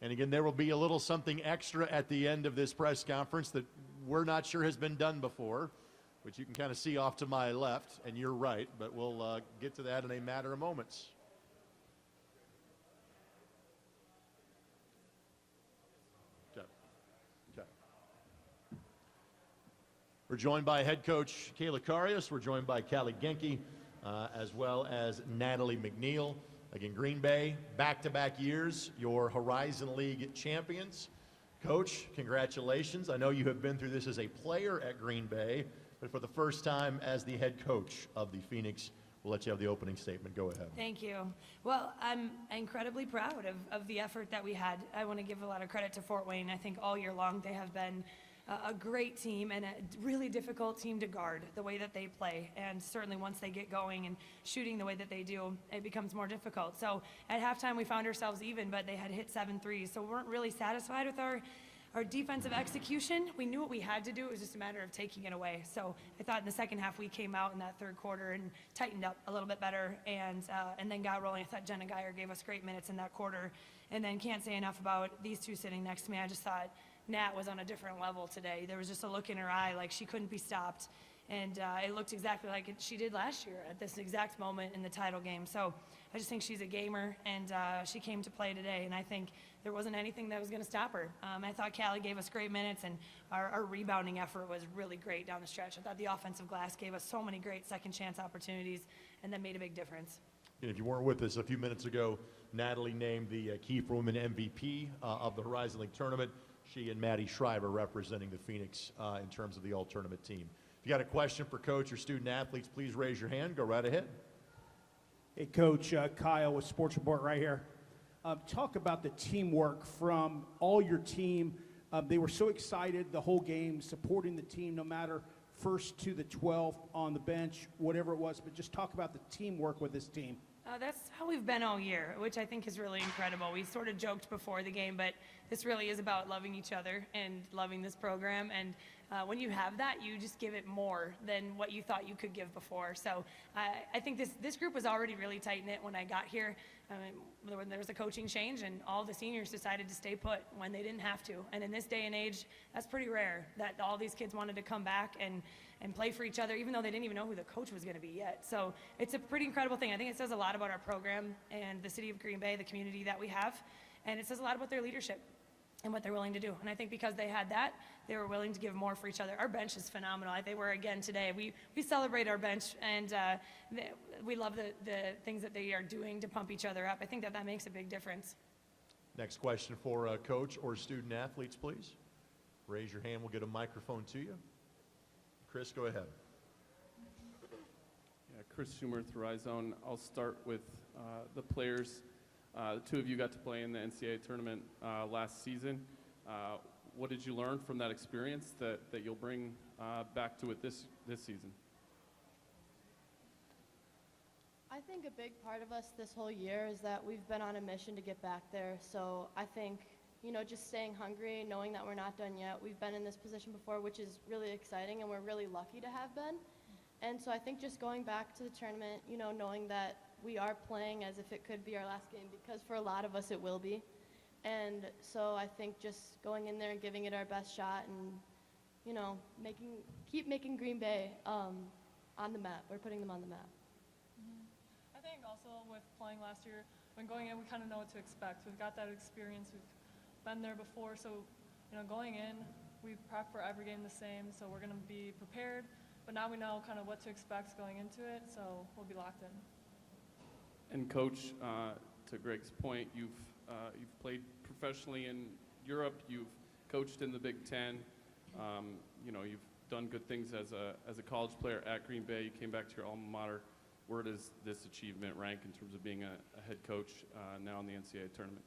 And again, there will be a little something extra at the end of this press conference that we're not sure has been done before, which you can kind of see off to my left, and you're right, but we'll get to that in a matter of moments. We're joined by head coach Kayla Karius. We're joined by Callie Genke, as well as Natalie McNeil. Again, Green Bay, back-to-back years, your Horizon League champions. Coach, congratulations. I know you have been through this as a player at Green Bay, but for the first time as the head coach of the Phoenix. We'll let you have the opening statement. Go ahead. Thank you. Well, I'm incredibly proud of the effort that we had. I want to give a lot of credit to Fort Wayne. I think all year long they have been a great team and a really difficult team to guard the way that they play. And certainly once they get going and shooting the way that they do, it becomes more difficult. So at halftime we found ourselves even, but they had hit 7 threes. So we weren't really satisfied with our defensive execution. We knew what we had to do. It was just a matter of taking it away. So I thought in the second half we came out in that third quarter and tightened up a little bit better and then got rolling. I thought Jenna Geyer gave us great minutes in that quarter. And then can't say enough about these two sitting next to me. I just thought Nat was on a different level today. There was just a look in her eye like she couldn't be stopped. And it looked exactly like she did last year at this exact moment in the title game. So I just think she's a gamer, and she came to play today. And I think there wasn't anything that was going to stop her. I thought Callie gave us great minutes, and our rebounding effort was really great down the stretch. I thought the offensive glass gave us so many great second chance opportunities, and that made a big difference. And if you weren't with us a few minutes ago, Natalie named the Key for Women MVP of the Horizon League tournament. She and Maddie Schreiber representing the Phoenix in terms of the all-tournament team. If you got a question for Coach or student athletes, please raise your hand. Go right ahead. Hey, Coach, Kyle with Sports Report right here. Talk about the teamwork from all your team. They were so excited the whole game, supporting the team no matter first to the 12th on the bench, whatever it was. But just talk about the teamwork with this team. That's how we've been all year, which I think is really incredible. We sort of joked before the game, but this really is about loving each other and loving this program. And when you have that, you just give it more than what you thought you could give before. So I think this group was already really tight-knit when I got here. When there was a coaching change and all the seniors decided to stay put when they didn't have to. And in this day and age, that's pretty rare that all these kids wanted to come back and play for each other, even though they didn't even know who the coach was going to be yet. So it's a pretty incredible thing. I think it says a lot about our program and the city of Green Bay, the community that we have. And it says a lot about their leadership and what they're willing to do. And I think because they had that, they were willing to give more for each other. Our bench is phenomenal. They were again today. We celebrate our bench, and we love the things that they are doing to pump each other up. I think that makes a big difference. Next question for coach or student athletes, please. Raise your hand. We'll get a microphone to you. Chris, go ahead. Yeah, Chris Schumer, Horizon. I'll start with the players. The two of you got to play in the NCAA tournament last season. What did you learn from that experience that you'll bring back to it this season? I think a big part of us this whole year is that we've been on a mission to get back there. So I think, just staying hungry, knowing that we're not done yet. We've been in this position before, which is really exciting, and we're really lucky to have been. And so I think just going back to the tournament, knowing that we are playing as if it could be our last game, because for a lot of us it will be. And so I think just going in there and giving it our best shot and, keep making Green Bay on the map. We're putting them on the map. I think also with playing last year, when going in, we kind of know what to expect. We've got that experience. We've been there before. So, going in, we prep for every game the same. So we're going to be prepared. But now we know kind of what to expect going into it. So we'll be locked in. And Coach, to Greg's point, you've played professionally in Europe. You've coached in the Big Ten. You've done good things as a college player at Green Bay. You came back to your alma mater. Where does this achievement rank in terms of being a head coach now in the NCAA tournament?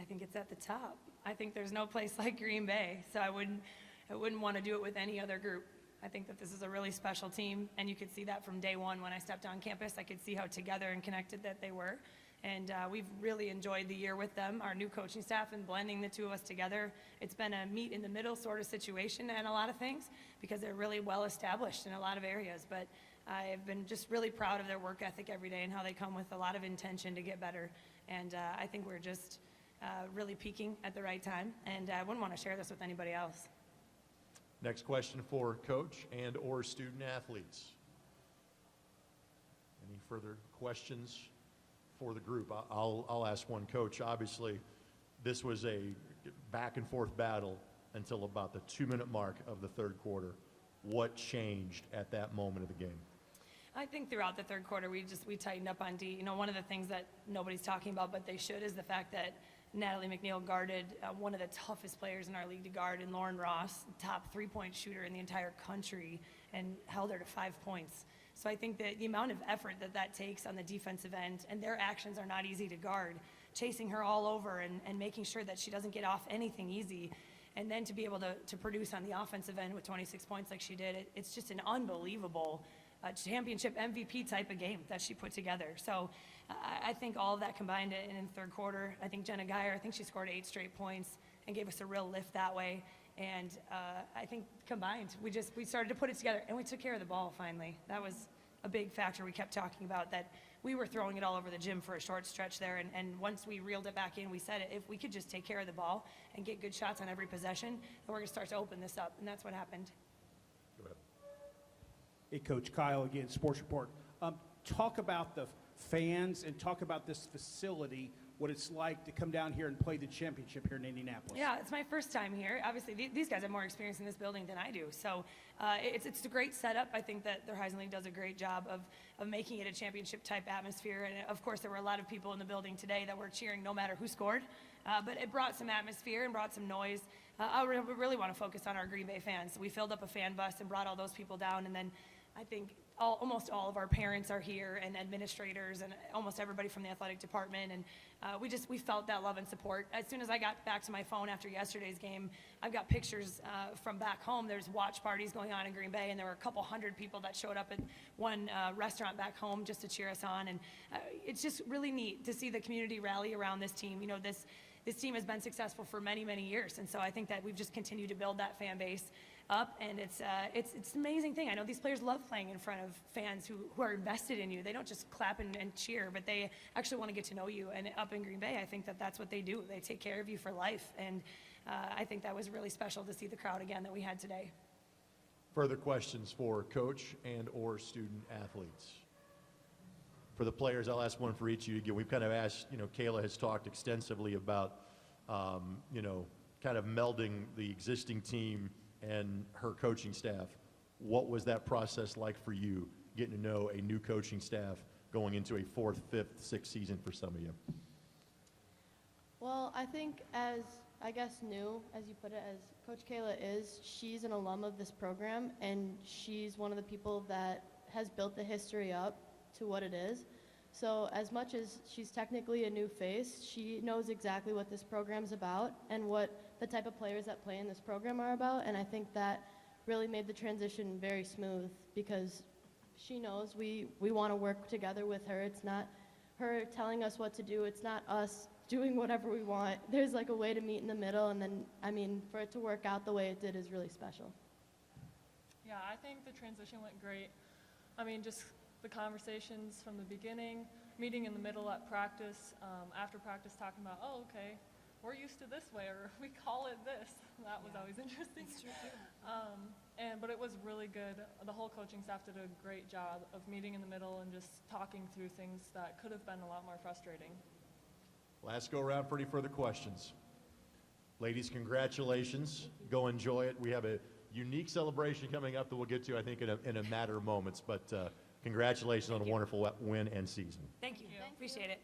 I think it's at the top. I think there's no place like Green Bay, so I wouldn't want to do it with any other group. I think that this is a really special team, and you could see that from day one when I stepped on campus. I could see how together and connected that they were, and we've really enjoyed the year with them, our new coaching staff, and blending the two of us together. It's been a meet in the middle sort of situation and a lot of things because they're really well established in a lot of areas, but I've been just really proud of their work ethic every day and how they come with a lot of intention to get better, and I think we're just really peaking at the right time, and I wouldn't want to share this with anybody else. Next question for coach and or student athletes. Any further questions for the group? I'll ask one. Coach, obviously this was a back and forth battle until about the 2-minute mark of the third quarter. What changed at that moment of the game? I think throughout the third quarter, we tightened up on D. You know, one of the things that nobody's talking about, but they should, is the fact that Natalie McNeil guarded one of the toughest players in our league to guard, in Lauren Ross, top 3-point shooter in the entire country, and held her to 5 points. So I think that the amount of effort that takes on the defensive end, and their actions are not easy to guard, chasing her all over and making sure that she doesn't get off anything easy, and then to be able to produce on the offensive end with 26 points like she did, it's just an unbelievable championship MVP type of game that she put together. So I think all of that combined in the third quarter. I think Jenna Geyer, I think she scored 8 straight points and gave us a real lift that way. And I think combined, we started to put it together, and we took care of the ball finally. That was a big factor we kept talking about, that we were throwing it all over the gym for a short stretch there. And once we reeled it back in, we said, if we could just take care of the ball and get good shots on every possession, then we're going to start to open this up. And that's what happened. Go ahead. Hey, Coach Kyle again, Sports Report. Talk about the fans and talk about this facility, what it's like to come down here and play the championship here in Indianapolis. Yeah, it's my first time here. Obviously, these guys have more experience in this building than I do. So it's a great setup. I think that the Horizon League does a great job of making it a championship-type atmosphere. And, of course, there were a lot of people in the building today that were cheering no matter who scored. But it brought some atmosphere and brought some noise. I really want to focus on our Green Bay fans. We filled up a fan bus and brought all those people down, and then I think almost all of our parents are here, and administrators, and almost everybody from the athletic department, and we felt that love and support. As soon as I got back to my phone after yesterday's game, I've got pictures from back home. There's watch parties going on in Green Bay, and there were a couple hundred people that showed up at one restaurant back home just to cheer us on, and it's just really neat to see the community rally around this team. You know, this team has been successful for many, many years, and so I think that we've just continued to build that fan base up, and it's an amazing thing. I know these players love playing in front of fans who are invested in you. They don't just clap and cheer, but they actually want to get to know you. And up in Green Bay, I think that that's what they do. They take care of you for life, and I think that was really special to see the crowd again that we had today. Further questions for coach and or student athletes? For the players, I'll ask one for each of you again. We've kind of asked, Kayla has talked extensively about, kind of melding the existing team and her coaching staff. What was that process like for you, getting to know a new coaching staff going into a 4th, 5th, 6th season for some of you? Well, I think new, as you put it, as Coach Kayla is, she's an alum of this program, and she's one of the people that has built the history up to what it is. So as much as she's technically a new face, she knows exactly what this program's about and what the type of players that play in this program are about, and I think that really made the transition very smooth because she knows we want to work together with her. It's not her telling us what to do. It's not us doing whatever we want. There's like a way to meet in the middle, and then, for it to work out the way it did is really special. Yeah, I think the transition went great. Just the conversations from the beginning, meeting in the middle at practice, after practice talking about, okay, we're used to this way, or we call it this. That was always interesting. That's true, too. But it was really good. The whole coaching staff did a great job of meeting in the middle and just talking through things that could have been a lot more frustrating. Last go around for any further questions. Ladies, congratulations. Go enjoy it. We have a unique celebration coming up that we'll get to, I think, in a matter of moments. But congratulations on a wonderful win and season. Thank you. Thank you. Appreciate it.